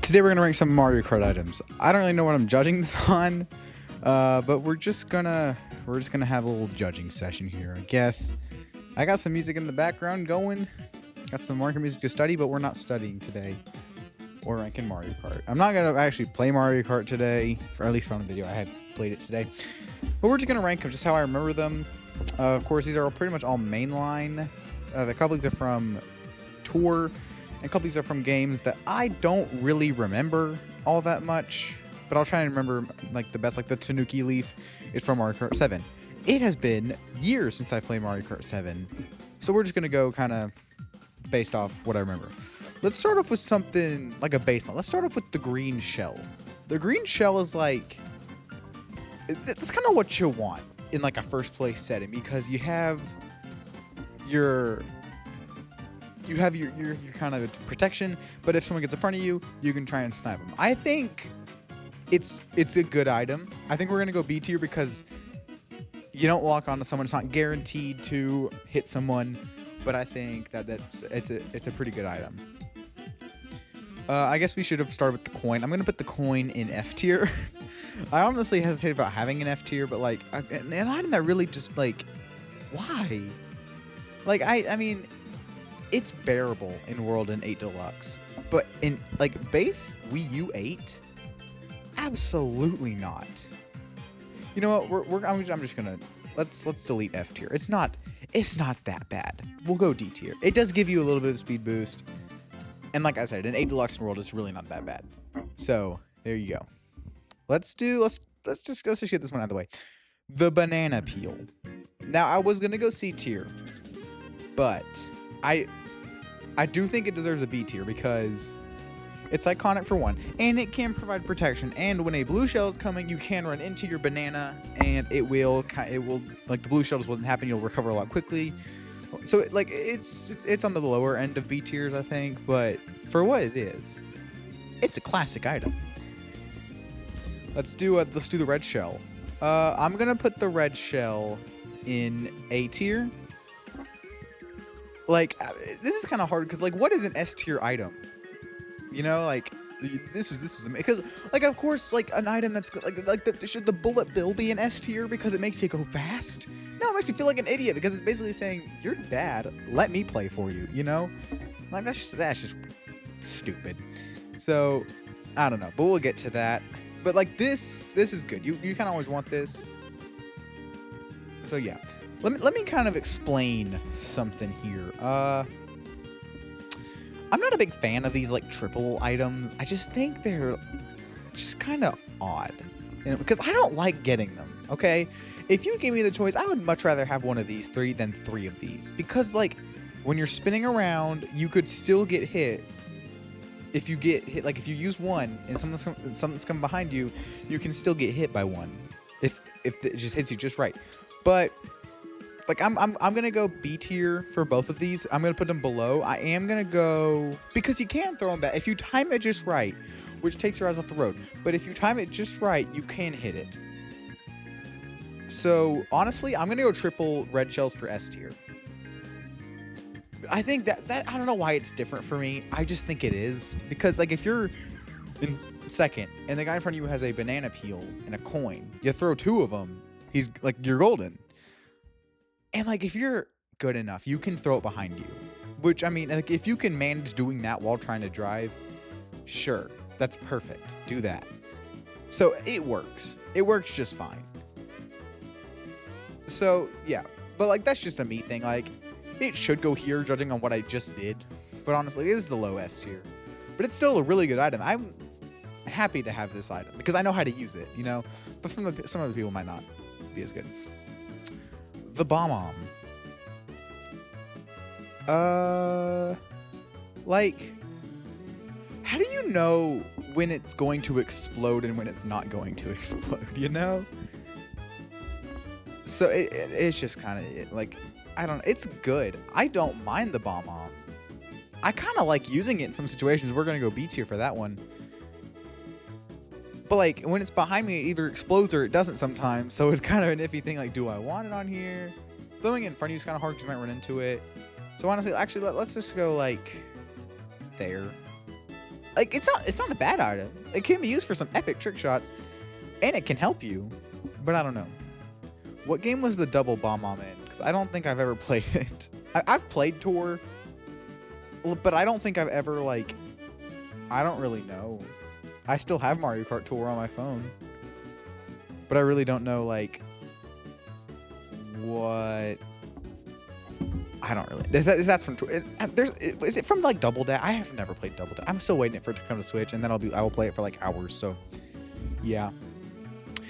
Today we're gonna rank some Mario Kart items. I don't really know what I'm judging this on, but we're just gonna have a little judging session here, I guess. I got some music in the background going. Got some Mario Kart music to study, but we're not studying today. Or ranking Mario Kart. I'm not gonna actually play Mario Kart today, for at least on the video. I had played it today, but we're just gonna rank them just how I remember them. Of course, these are pretty much all mainline. The couple of these are from Tour, and a couple of these are from games that I don't really remember all that much. But I'll try and remember like the best. Like the Tanuki Leaf is from Mario Kart 7. It has been years since I played Mario Kart 7, so we're just gonna go kind of based off what I remember. Let's start off with something like a baseline. Let's start off with the green shell. The green shell is like, that's kind of what you want in like a first place setting, because you have your kind of protection, but if someone gets in front of you, you can try and snipe them. I think it's a good item. I think we're gonna go B tier because you don't lock onto someone. It's not guaranteed to hit someone, but I think that it's a pretty good item. I guess we should have started with the coin. I'm gonna put the coin in F tier. I honestly hesitate about having an F tier, but like an item that really just like, why? Like I mean, it's bearable in World and 8 Deluxe, but in like base Wii U 8, absolutely not. You know what? I'm just gonna let's delete F tier. It's not that bad. We'll go D tier. It does give you a little bit of speed boost. And like I said, in 8 Deluxe World, it's really not that bad. So there you go. Let's just get this one out of the way. The banana peel. Now I was gonna go C tier, but I do think it deserves a B tier because it's iconic for one, and it can provide protection. And when a blue shell is coming, you can run into your banana, and it will like the blue shell just wasn't happening. You'll recover a lot quickly. So like it's on the lower end of B tiers, I think, but for what it is, it's a classic item. Let's do the red shell. I'm gonna put the red shell in A tier. Like this is kind of hard because like what is an S tier item? You know, like this is because like of course like an item that's should the bullet bill be an S tier because it makes you go fast? No, it makes me feel like an idiot because it's basically saying you're bad. Let me play for you. You know, like that's just stupid. So I don't know, but we'll get to that. But like this is good. You kind of always want this. So yeah, let me kind of explain something here. I'm not a big fan of these like triple items. I just think they're just kind of odd, because I don't like getting them. Okay, if you gave me the choice, I would much rather have one of these three than three of these, because like when you're spinning around, you could still get hit. If you get hit, like if you use one and something's coming behind you, you can still get hit by one if it just hits you just right. But like I'm gonna go B tier for both of these. I'm gonna put them below. I am gonna go because you can throw them back if you time it just right, which takes your eyes off the road. But if you time it just right, you can hit it. So honestly, I'm gonna go triple red shells for S tier. I think that I don't know why it's different for me. I just think it is because like if you're in second and the guy in front of you has a banana peel and a coin, you throw two of them, he's like you're golden. And like if you're good enough, you can throw it behind you. Which I mean, like if you can manage doing that while trying to drive, sure, that's perfect. Do that. So it works. It works just fine. So yeah, but like that's just a me thing. Like it should go here, judging on what I just did. But honestly, this is the low S tier. But it's still a really good item. I'm happy to have this item because I know how to use it, you know. But some other people might not be as good. The bomb. Like, how do you know when it's going to explode and when it's not going to explode? You know. So it's just kind of like. I don't know. It's good. I don't mind the bomb. I kind of like using it in some situations. We're going to go B tier for that one. But like when it's behind me, it either explodes or it doesn't sometimes. So it's kind of an iffy thing. Like, do I want it on here? Throwing it in front of you is kind of hard because you might run into it. So honestly, actually, let's just go like there. Like, it's not a bad item. It can be used for some epic trick shots, and it can help you. But I don't know. What game was the double bomb bomb in? Because I don't think I've ever played it. I've played Tour, but I don't think I've ever, like, I don't really know. I still have Mario Kart Tour on my phone, but I really don't know, like, what. I don't really. Is that from Tour? Is it from, like, Double Dash? I have never played Double Dash. I'm still waiting for it to come to Switch, and then I will play it for, like, hours. So, yeah.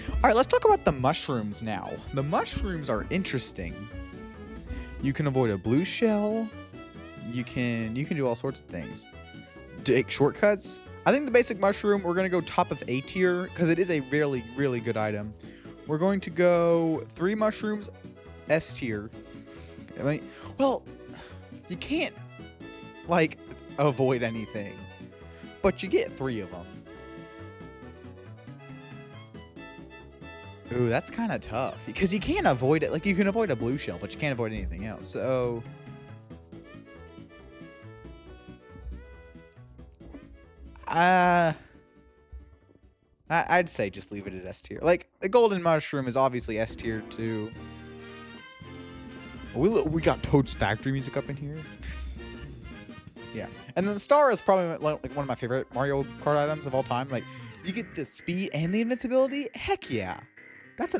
All right, let's talk about the mushrooms now. The mushrooms are interesting. You can avoid a blue shell. You can do all sorts of things. Take shortcuts. I think the basic mushroom, we're going to go top of A tier because it is a really, really good item. We're going to go 3 mushrooms, S tier. I mean, well, you can't, like, avoid anything, but you get 3 of them. Ooh, that's kind of tough because you can't avoid it. Like, you can avoid a blue shell, but you can't avoid anything else. So, I'd say just leave it at S tier. Like, the golden mushroom is obviously S tier too. We got Toad's Factory music up in here. Yeah, and then the star is probably like one of my favorite Mario Kart items of all time. Like, you get the speed and the invincibility. Heck yeah.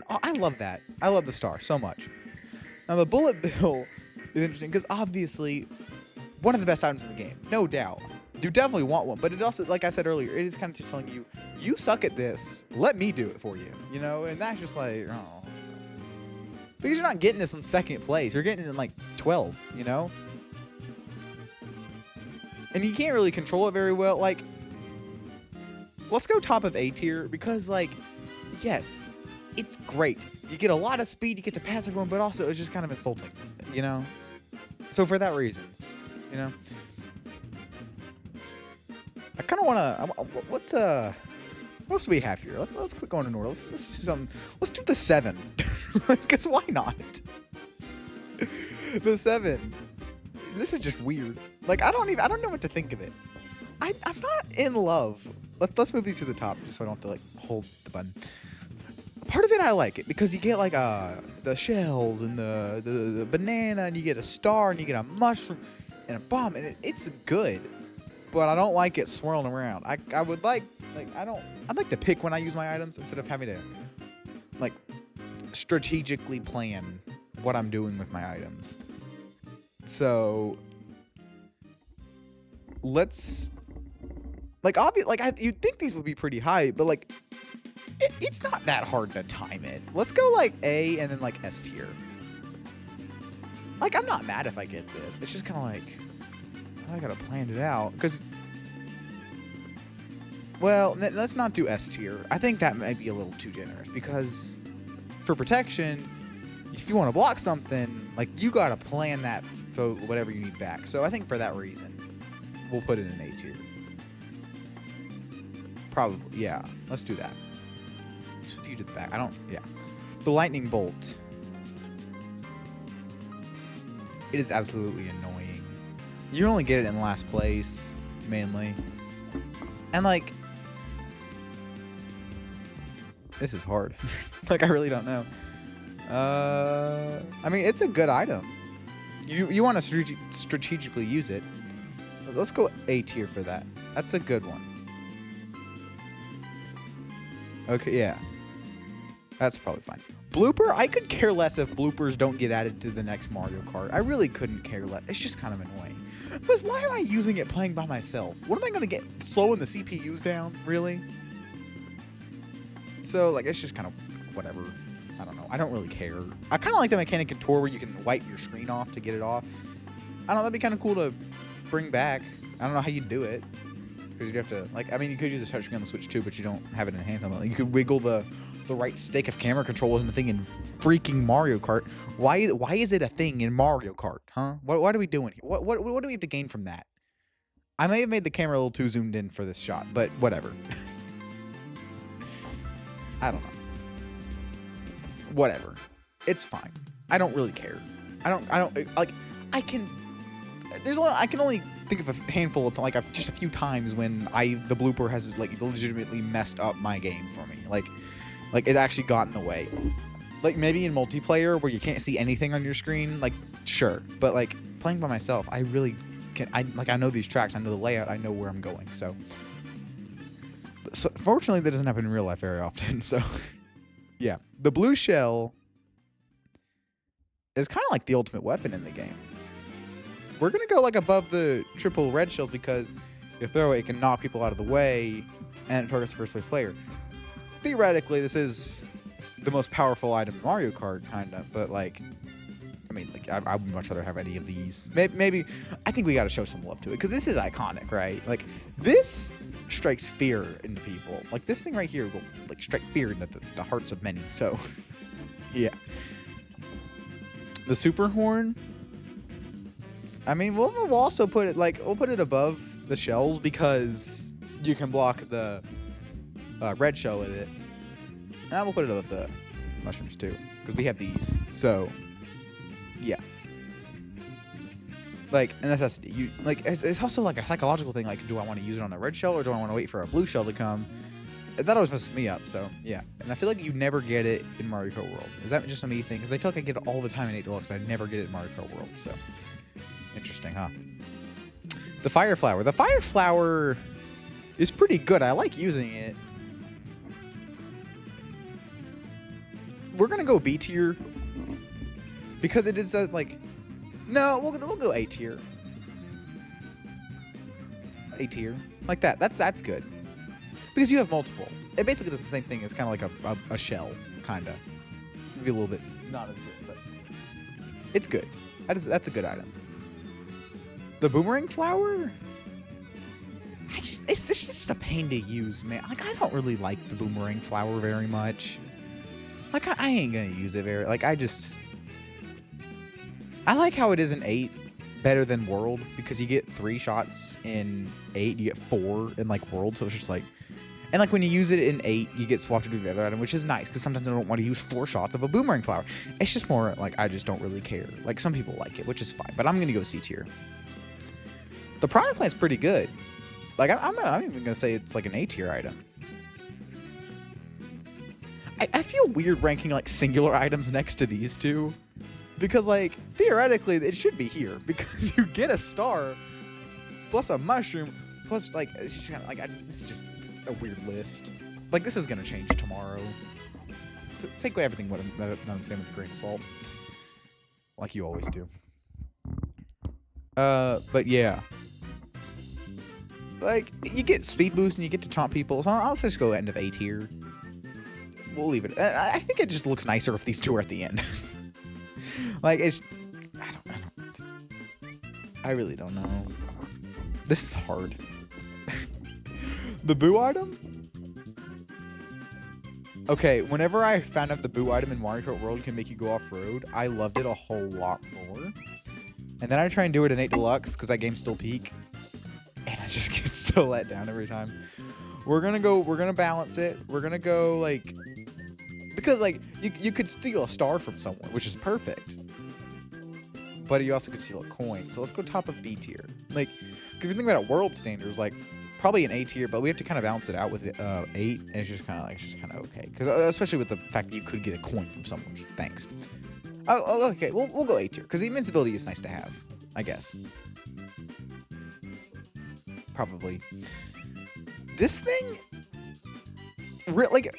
I love that. I love the star so much. Now, the bullet bill is interesting because obviously one of the best items in the game, no doubt. You definitely want one, but it also, like I said earlier, it is kind of just telling you, you suck at this. Let me do it for you, you know? And that's just like, oh. Because you're not getting this in second place. You're getting it in like 12, you know? And you can't really control it very well. Like, let's go top of A tier because, like, yes, it's great. You get a lot of speed, you get to pass everyone, but also it's just kind of insulting, you know? So for that reasons, you know? I kind of want to, what else do we have here? Let's quit going in order. Let's do something. Let's do the 7. Because why not? The 7. This is just weird. Like, I don't know what to think of it. I'm not in love. Let's move these to the top just so I don't have to, like, hold the button. Part of it I like it because you get like the shells and the banana, and you get a star, and you get a mushroom and a bomb, and it's good. But I don't like it swirling around. I would like I'd like to pick when I use my items instead of having to, like, strategically plan what I'm doing with my items. So let's, like, you'd think these would be pretty high, but like it's not that hard to time it. Let's go like A and then like S tier. Like, I'm not mad if I get this. It's just kind of like, I gotta plan it out. Because, well, let's not do S tier. I think that might be a little too generous. Because for protection, if you want to block something, like, you gotta plan that, so whatever you need back. So I think for that reason, we'll put it in A tier. Probably, yeah. Let's do that. Just a few to the back. Yeah. The lightning bolt. It is absolutely annoying. You only get it in last place, mainly. And, like, this is hard. Like, I really don't know. I mean, it's a good item. You want to strategically use it. Let's go A tier for that. That's a good one. Okay, yeah. That's probably fine. Blooper? I could care less if bloopers don't get added to the next Mario Kart. I really couldn't care less. It's just kind of annoying. But why am I using it playing by myself? What am I going to get? Slowing the CPUs down? Really? So, like, it's just kind of whatever. I don't know. I don't really care. I kind of like the mechanic in Tour where you can wipe your screen off to get it off. I don't know. That'd be kind of cool to bring back. I don't know how you'd do it. Because you'd have to, like, I mean, you could use the touchscreen on the Switch too, but you don't have it in handheld. Like, you could wiggle the right stick if camera control wasn't a thing in freaking Mario Kart. Why is it a thing in Mario Kart, huh? What are we doing here? What do we have to gain from that? I may have made the camera a little too zoomed in for this shot, but whatever. I don't know. Whatever. It's fine. I don't really care. I can only think of a handful of just a few times when the blooper has like legitimately messed up my game for me. Like it actually got in the way. Like maybe in multiplayer where you can't see anything on your screen, like sure, but like playing by myself, I really can. I know these tracks, I know the layout, I know where I'm going. So fortunately, that doesn't happen in real life very often. So yeah, the blue shell is kind of like the ultimate weapon in the game. We're gonna go like above the triple red shells because you throw it, it can knock people out of the way, and it targets the first place player. Theoretically, this is the most powerful item in Mario Kart, kind of, but like, I mean, like, I would much rather have any of these. Maybe I think we got to show some love to it because this is iconic, right? Like, this strikes fear into people. Like, this thing right here will like strike fear into the hearts of many. So, yeah. The super horn. I mean, we'll also put it we'll put it above the shells because you can block the red shell with it. And we'll put it above the mushrooms too because we have these. So, yeah. Like a necessity. It's also like a psychological thing. Like, do I want to use it on a red shell or do I want to wait for a blue shell to come? That always messes me up. So yeah, and I feel like you never get it in Mario Kart World. Is that just a me thing? Because I feel like I get it all the time in 8 Deluxe, but I never get it in Mario Kart World. So interesting, huh? The fire flower. The fire flower is pretty good. I like using it. We're gonna go B tier because it is like. No, we'll go A tier. A tier, like that. That's good because you have multiple. It basically does the same thing as kind of like a shell, kind of. Maybe a little bit not as good, but it's good. That's a good item. The boomerang flower. It's just a pain to use, man. Like I don't really like the boomerang flower very much. Like, I ain't gonna use it very... Like, I like how it is in 8 better than World, because you get 3 shots in 8, you get 4 in, like, World, so it's just like... And, like, when you use it in 8, you get swapped to do the other item, which is nice, because sometimes I don't want to use 4 shots of a boomerang flower. It's just more, like, I just don't really care. Like, some people like it, which is fine, but I'm gonna go C tier. The product plant's pretty good. Like, I'm not even gonna say it's, like, an A tier item. I feel weird ranking like singular items next to these two because like theoretically it should be here because you get a star plus a mushroom plus like it's just kind of like this is just a weird list. Like this is gonna change tomorrow. So take everything what I'm saying with a grain of salt, like you always do. But yeah, like you get speed boost and you get to taunt people. So I'll just go end of A tier. We'll leave it. I think it just looks nicer if these two are at the end. Like, it's... I really don't know. This is hard. The boo item? Okay, whenever I found out the boo item in Mario Kart World can make you go off-road, I loved it a whole lot more. And then I try and do it in 8 Deluxe, because that game's still peak. And I just get so let down every time. We're gonna balance it. We're gonna go, like... Because, like, you could steal a star from someone, which is perfect. But you also could steal a coin. So let's go top of B tier. Like, if you think about it, world standards, like, probably an A tier, but we have to kind of balance it out with 8, and it's just kind of okay. Because especially with the fact that you could get a coin from someone. Thanks. Oh, okay. We'll go A tier, because the invincibility is nice to have, I guess. Probably. This thing... Like...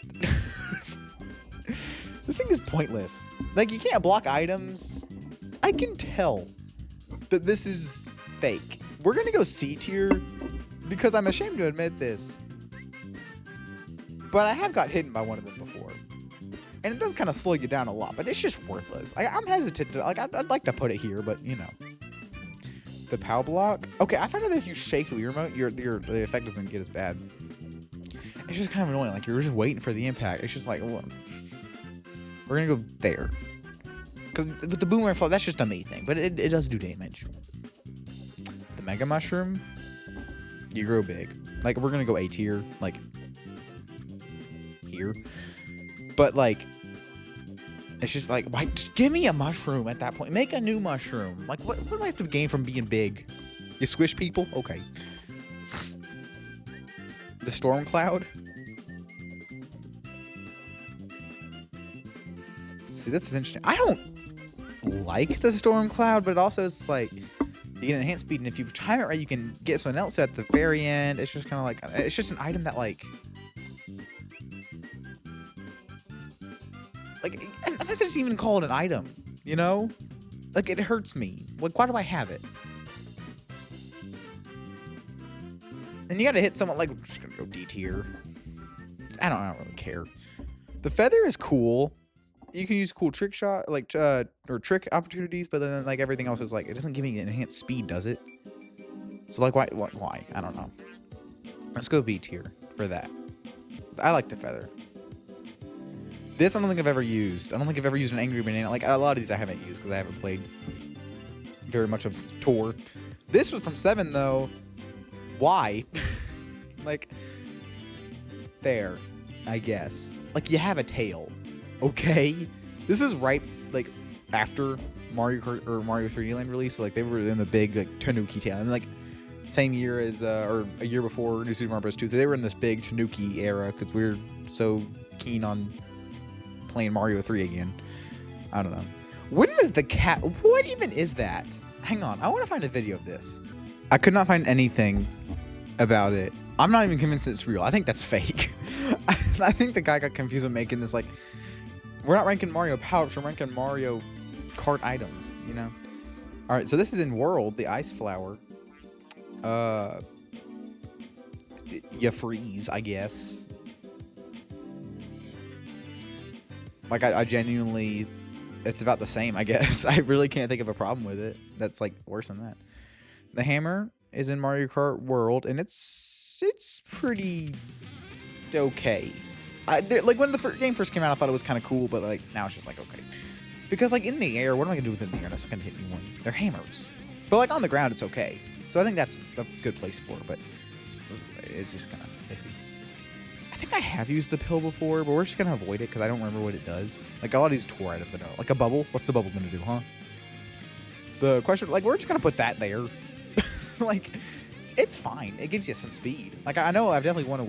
This thing is pointless. Like, you can't block items. I can tell that this is fake. We're gonna go C tier because I'm ashamed to admit this. But I have got hidden by one of them before. And it does kind of slow you down a lot, but it's just worthless. I'm hesitant to, like, I'd like to put it here, but, you know. The POW block. Okay, I found out that if you shake the Wii remote, the effect doesn't get as bad. It's just kind of annoying. Like, you're just waiting for the impact. It's just like, well, we're gonna go there. Because with the boomerang flower, that's just a me thing, but it does do damage. The Mega Mushroom, you grow big. Like, we're gonna go A tier, like, here. But, like, it's just like, why? Just give me a mushroom at that point. Make a new mushroom. Like, what do I have to gain from being big? You squish people? Okay. The storm cloud? See, this is interesting. I don't like the storm cloud, but also it's like you get enhanced speed, and if you time it right, you can get something else at the very end. It's just kind of like, it's just an item that like unless it's even called an item, you know? Like, it hurts me. Like, why do I have it? And you gotta hit someone, like, we're just gonna go D tier. I don't really care. The feather is cool. You can use cool trick shot, like, or trick opportunities, but then, like, everything else is, like, it doesn't give me enhanced speed, does it? So, like, why? I don't know. Let's go B tier for that. I like the feather. This I don't think I've ever used. I don't think I've ever used an angry banana. Like, a lot of these I haven't used because I haven't played very much of Tor. This was from 7, though. Why? Like, there, I guess. Like, you have a tail. Okay? This is right, like, after Mario Kart or Mario 3D Land release. So, like, they were in the big, like, Tanuki tail. And, like, same year as, or a year before New Super Mario Bros. 2. So they were in this big Tanuki era because we were so keen on playing Mario 3 again. I don't know. When was the cat? What even is that? Hang on. I want to find a video of this. I could not find anything about it. I'm not even convinced it's real. I think that's fake. I think the guy got confused with making this, like, we're not ranking Mario pouch, we're ranking Mario Kart items, you know? Alright, so this is in World, the Ice Flower. You freeze, I guess. Like, I genuinely, it's about the same, I guess. I really can't think of a problem with it that's, like, worse than that. The hammer is in Mario Kart World, and it's pretty okay. Like, when the game first came out, I thought it was kind of cool, but, like, now it's just, like, okay. Because, like, in the air, what am I going to do with it in the air? That's going to hit me one. They're hammers. But, like, on the ground, it's okay. So I think that's a good place for it, but it's just kind of iffy. I think I have used the pill before, but we're just going to avoid it because I don't remember what it does. Like, a lot of these Tor items I know. Like, a bubble. What's the bubble going to do, huh? The question, like, we're just going to put that there. Like, it's fine. It gives you some speed. Like, I know I've definitely won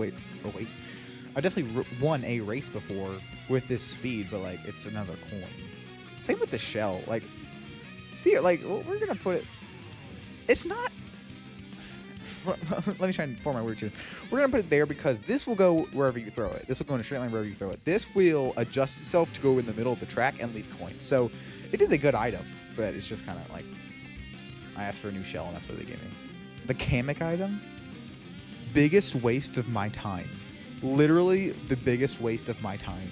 I definitely won a race before with this speed, but, like, it's another coin. Same with the shell. Like, we're going to put it... It's not... Let me try and form my words here. We're going to put it there because this will go wherever you throw it. This will go in a straight line wherever you throw it. This will adjust itself to go in the middle of the track and leave coins. So, it is a good item, but it's just kind of, like... I asked for a new shell, and that's what they gave me. The Kamek item? Biggest waste of my time. Literally the biggest waste of my time.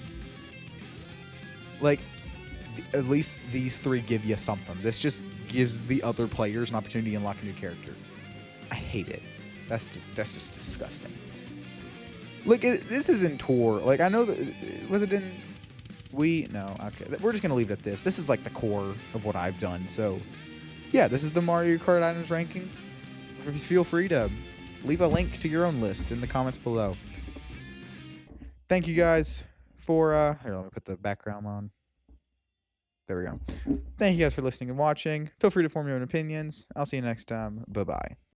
Like, at least these 3 give you something. This just gives the other players an opportunity to unlock a new character. I hate it. That's just disgusting. Look, this isn't Tor. Like, I know that... Was it in... No, okay. We're just going to leave it at this. This is, like, the core of what I've done, so... Yeah, this is the Mario Kart items ranking. Feel free to leave a link to your own list in the comments below. Thank you guys for, here, let me put the background on. There we go. Thank you guys for listening and watching. Feel free to form your own opinions. I'll see you next time. Bye-bye.